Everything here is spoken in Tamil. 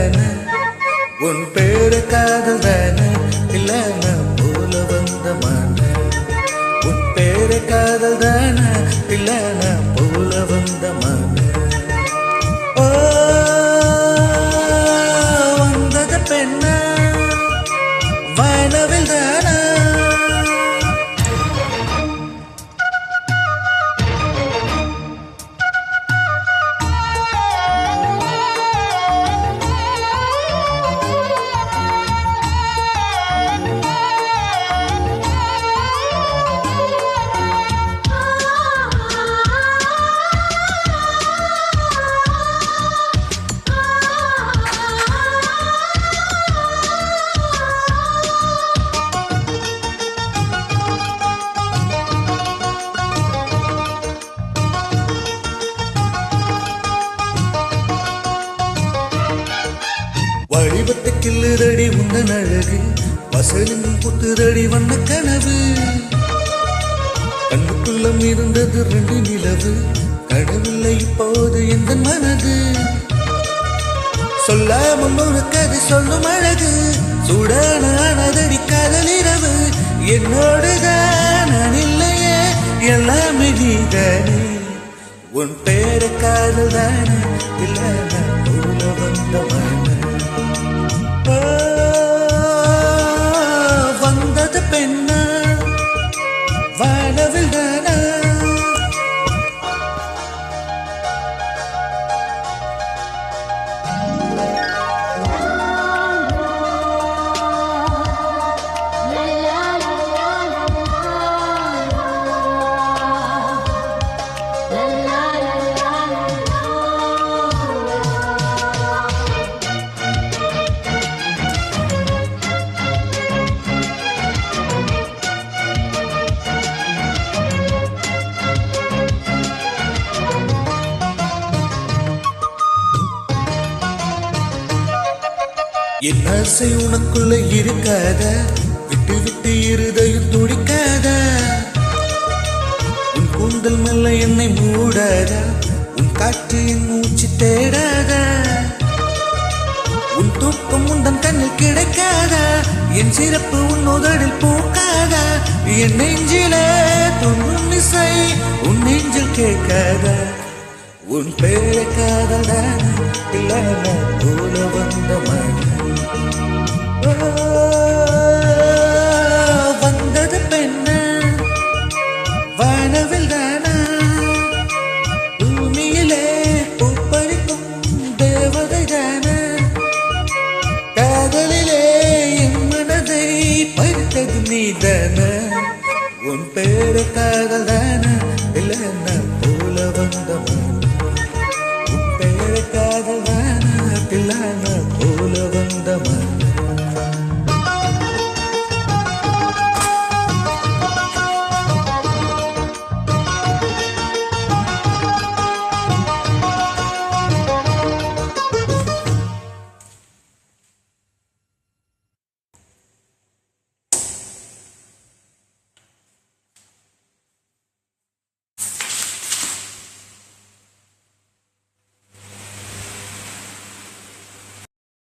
தானே உன் பேரு காதல் தானே இல்ல நான் போல வந்த மான உன் பேரு காதல் தானே இல்ல நான் போல வந்த மான வந்தது பெண்ண வானவில் தானா வடிவத்தை கிள்ளுதடி உந்தன் அழகு வசலின் புத்துதடி வண்ண கனவு கண்ணுக்குள்ள இருந்தது 2 நிலவு கடவில்லை இப்போது எந்த மனது சொல்லாமல் ஒரு கதை சொல்லும் அழகு சூடானதடி காதல் இரவு என்னோடுதான் நான் இல்லையே எல்லாமே நீதானே உன் பேரு காதல் தானே இல்ல நான் போல வந்த மான வந்தது பெண்ண வானவில் தானா என் ஆசை உனக்குள்ள இருக்காத விட்டு விட்டு இருதயம் துடிக்காத உன் கூந்தல் மெல்ல என்னை மூடாத உன் காற்று என் மூச்சு தேடாத உன் தூக்கம் உந்தன் கண்ணில் கிடைக்காத என் சிறப்பு உன் உதடில் பூக்காத என் நெஞ்சிலே தொங்கும் இசை உன் நெஞ்சில் கேட்காத உன் பேரை காதல் தானே இல்ல நான் போல வந்த மான வந்தது பெண்ண வானவில் தானா பூமியிலே பூப்பறிக்கும் தேவதை தானா காதலிலே என் மனதை பறித்தது நீதானா உன் பேரு காதல் தானா இல்ல நான் போல வந்த மான